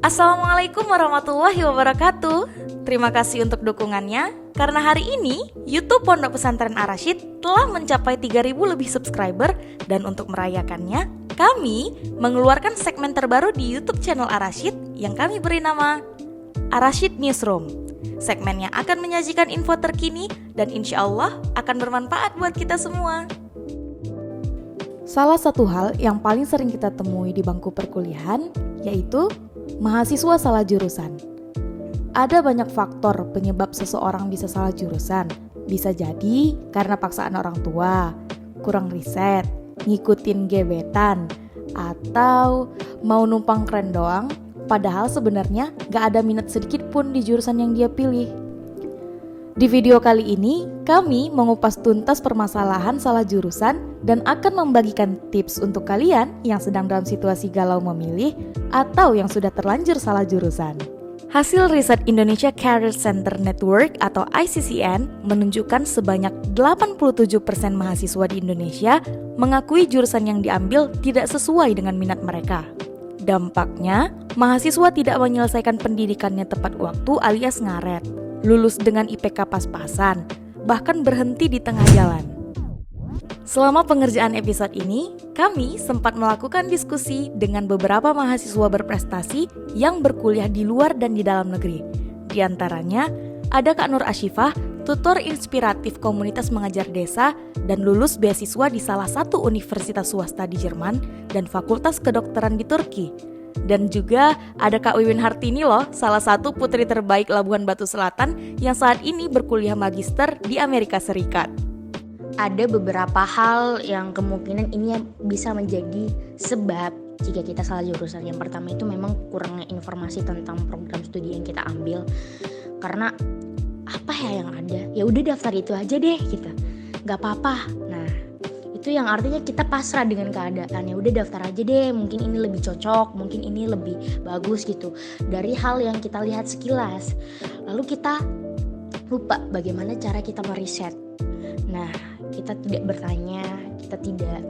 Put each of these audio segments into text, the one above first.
Assalamualaikum warahmatullahi wabarakatuh. Terima kasih untuk dukungannya. Karena hari ini YouTube Pondok Pesantren Ar-Rasyid telah mencapai 3.000 lebih subscriber. Dan untuk merayakannya, kami mengeluarkan segmen terbaru di YouTube channel Ar-Rasyid yang kami beri nama Ar-Rasyid Newsroom. Segmen yang akan menyajikan info terkini dan insya Allah akan bermanfaat buat kita semua. Salah satu hal yang paling sering kita temui di bangku perkuliahan yaitu mahasiswa salah jurusan. Ada banyak faktor penyebab seseorang bisa salah jurusan. Bisa jadi karena paksaan orang tua, kurang riset, ngikutin gebetan, atau mau numpang keren doang, padahal sebenarnya gak ada minat sedikit pun di jurusan yang dia pilih. Di video kali ini, kami mengupas tuntas permasalahan salah jurusan dan akan membagikan tips untuk kalian yang sedang dalam situasi galau memilih atau yang sudah terlanjur salah jurusan. Hasil riset Indonesia Career Center Network atau ICCN menunjukkan sebanyak 87% mahasiswa di Indonesia mengakui jurusan yang diambil tidak sesuai dengan minat mereka. Dampaknya, mahasiswa tidak menyelesaikan pendidikannya tepat waktu alias ngaret, lulus dengan IPK pas-pasan, bahkan berhenti di tengah jalan. Selama pengerjaan episode ini, kami sempat melakukan diskusi dengan beberapa mahasiswa berprestasi yang berkuliah di luar dan di dalam negeri. Di antaranya, ada Kak Nur Ashifah, tutor inspiratif komunitas mengajar desa dan lulus beasiswa di salah satu universitas swasta di Jerman dan fakultas kedokteran di Turki. Dan juga ada Kak Wiwin Hartini loh, salah satu putri terbaik Labuhan Batu Selatan yang saat ini berkuliah magister di Amerika Serikat. Ada beberapa hal yang kemungkinan ini bisa menjadi sebab jika kita salah jurusan. Yang pertama itu memang kurangnya informasi tentang program studi yang kita ambil. Karena apa ya yang ada? Ya udah daftar itu aja deh gitu. Gak apa-apa. Nah, itu yang artinya kita pasrah dengan keadaan. Ya udah daftar aja deh, mungkin ini lebih cocok, mungkin ini lebih bagus gitu dari hal yang kita lihat sekilas. Lalu kita lupa bagaimana cara kita meriset. Nah, kita tidak bertanya, kita tidak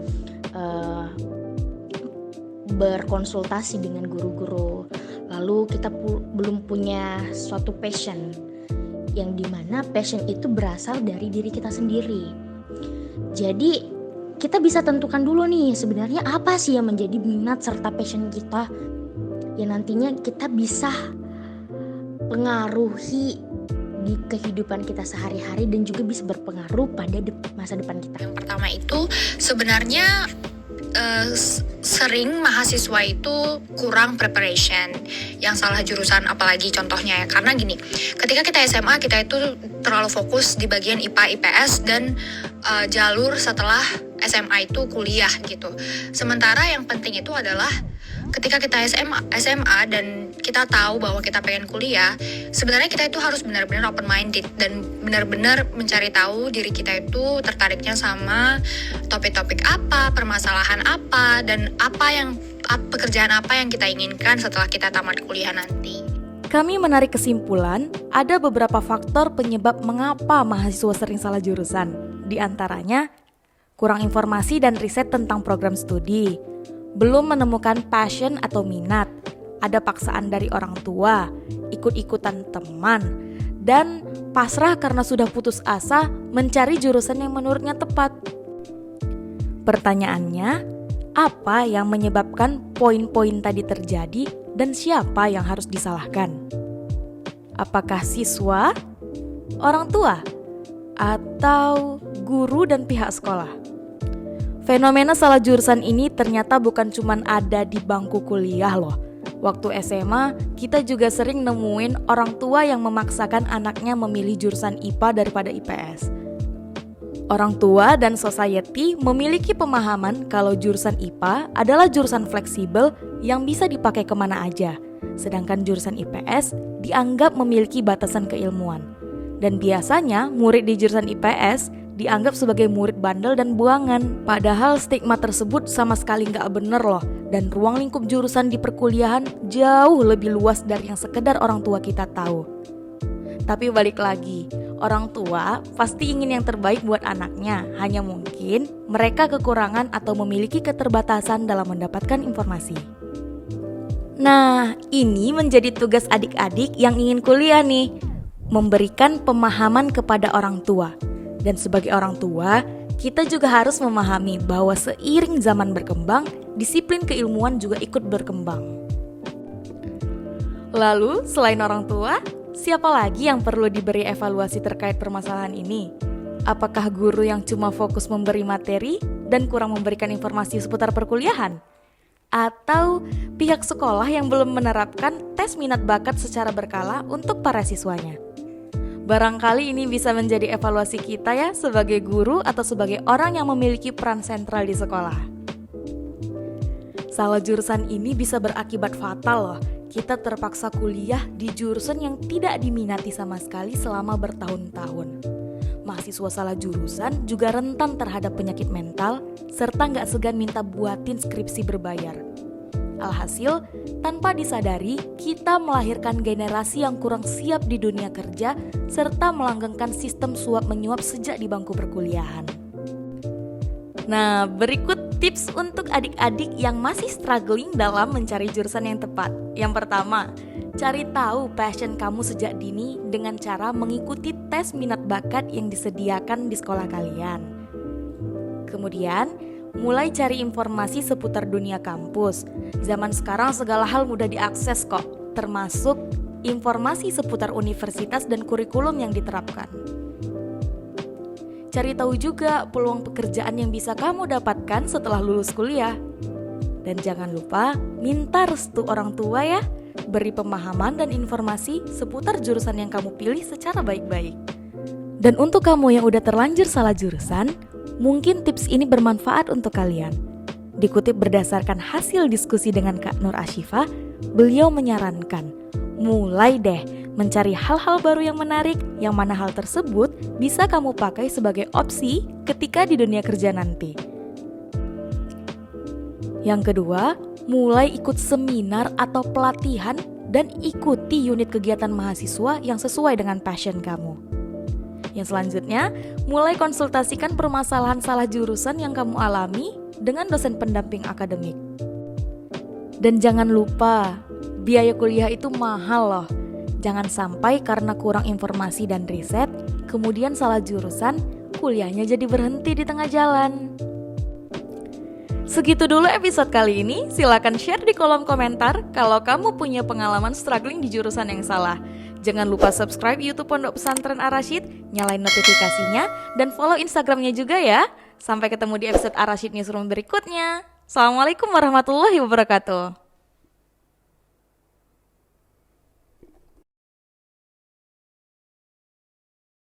berkonsultasi dengan guru-guru. Lalu kita belum punya suatu passion, yang dimana passion itu berasal dari diri kita sendiri. Jadi kita bisa tentukan dulu nih sebenarnya apa sih yang menjadi minat serta passion kita, yang nantinya kita bisa pengaruhi di kehidupan kita sehari-hari dan juga bisa berpengaruh pada masa depan kita. Yang pertama itu sebenarnya sering mahasiswa itu kurang preparation, yang salah jurusan apalagi contohnya ya. Karena gini, ketika kita SMA kita itu terlalu fokus di bagian IPA, IPS dan jalur setelah SMA itu kuliah gitu. Sementara yang penting itu adalah ketika kita SMA dan kita tahu bahwa kita pengen kuliah, sebenarnya kita itu harus benar-benar open minded dan benar-benar mencari tahu diri kita itu tertariknya sama topik-topik apa, permasalahan apa, dan pekerjaan apa yang kita inginkan setelah kita tamat kuliah nanti. Kami menarik kesimpulan, ada beberapa faktor penyebab mengapa mahasiswa sering salah jurusan. Di antaranya, kurang informasi dan riset tentang program studi, belum menemukan passion atau minat, ada paksaan dari orang tua, ikut-ikutan teman, dan pasrah karena sudah putus asa mencari jurusan yang menurutnya tepat. Pertanyaannya, apa yang menyebabkan poin-poin tadi terjadi dan siapa yang harus disalahkan? Apakah siswa, orang tua, atau guru dan pihak sekolah? Fenomena salah jurusan ini ternyata bukan cuma ada di bangku kuliah loh. Waktu SMA, kita juga sering nemuin orang tua yang memaksakan anaknya memilih jurusan IPA daripada IPS. Orang tua dan society memiliki pemahaman kalau jurusan IPA adalah jurusan fleksibel yang bisa dipakai kemana aja. Sedangkan jurusan IPS dianggap memiliki batasan keilmuan. Dan biasanya murid di jurusan IPS dianggap sebagai murid bandel dan buangan. Padahal stigma tersebut sama sekali nggak bener loh. Dan ruang lingkup jurusan di perkuliahan jauh lebih luas dari yang sekedar orang tua kita tahu. Tapi balik lagi, orang tua pasti ingin yang terbaik buat anaknya. Hanya mungkin mereka kekurangan atau memiliki keterbatasan dalam mendapatkan informasi. Nah, ini menjadi tugas adik-adik yang ingin kuliah nih, memberikan pemahaman kepada orang tua. Dan sebagai orang tua, kita juga harus memahami bahwa seiring zaman berkembang, disiplin keilmuan juga ikut berkembang. Lalu, selain orang tua, siapa lagi yang perlu diberi evaluasi terkait permasalahan ini? Apakah guru yang cuma fokus memberi materi dan kurang memberikan informasi seputar perkuliahan? Atau pihak sekolah yang belum menerapkan tes minat bakat secara berkala untuk para siswanya? Barangkali ini bisa menjadi evaluasi kita ya sebagai guru atau sebagai orang yang memiliki peran sentral di sekolah. Salah jurusan ini bisa berakibat fatal loh. Kita terpaksa kuliah di jurusan yang tidak diminati sama sekali selama bertahun-tahun. Mahasiswa salah jurusan juga rentan terhadap penyakit mental, serta nggak segan minta buatin skripsi berbayar. Alhasil, tanpa disadari, kita melahirkan generasi yang kurang siap di dunia kerja, serta melanggengkan sistem suap-menyuap sejak di bangku perkuliahan. Nah, berikut tips untuk adik-adik yang masih struggling dalam mencari jurusan yang tepat. Yang pertama, cari tahu passion kamu sejak dini dengan cara mengikuti tes minat bakat yang disediakan di sekolah kalian. Kemudian, mulai cari informasi seputar dunia kampus. Zaman sekarang segala hal mudah diakses kok, termasuk informasi seputar universitas dan kurikulum yang diterapkan. Cari tahu juga peluang pekerjaan yang bisa kamu dapatkan setelah lulus kuliah. Dan jangan lupa minta restu orang tua ya. Beri pemahaman dan informasi seputar jurusan yang kamu pilih secara baik-baik. Dan untuk kamu yang udah terlanjur salah jurusan, mungkin tips ini bermanfaat untuk kalian. Dikutip berdasarkan hasil diskusi dengan Kak Nur Ashifa, beliau menyarankan, mulai deh mencari hal-hal baru yang menarik, yang mana hal tersebut bisa kamu pakai sebagai opsi ketika di dunia kerja nanti. Yang kedua, mulai ikut seminar atau pelatihan dan ikuti unit kegiatan mahasiswa yang sesuai dengan passion kamu. Yang selanjutnya, mulai konsultasikan permasalahan salah jurusan yang kamu alami dengan dosen pendamping akademik. Dan jangan lupa, biaya kuliah itu mahal loh. Jangan sampai karena kurang informasi dan riset, kemudian salah jurusan, kuliahnya jadi berhenti di tengah jalan. Segitu dulu episode kali ini, silakan share di kolom komentar kalau kamu punya pengalaman struggling di jurusan yang salah. Jangan lupa subscribe YouTube Pondok Pesantren Ar-Rasyid, nyalain notifikasinya, dan follow Instagramnya juga ya. Sampai ketemu di episode Ar-Rasyid Newsroom berikutnya. Assalamualaikum warahmatullahi wabarakatuh.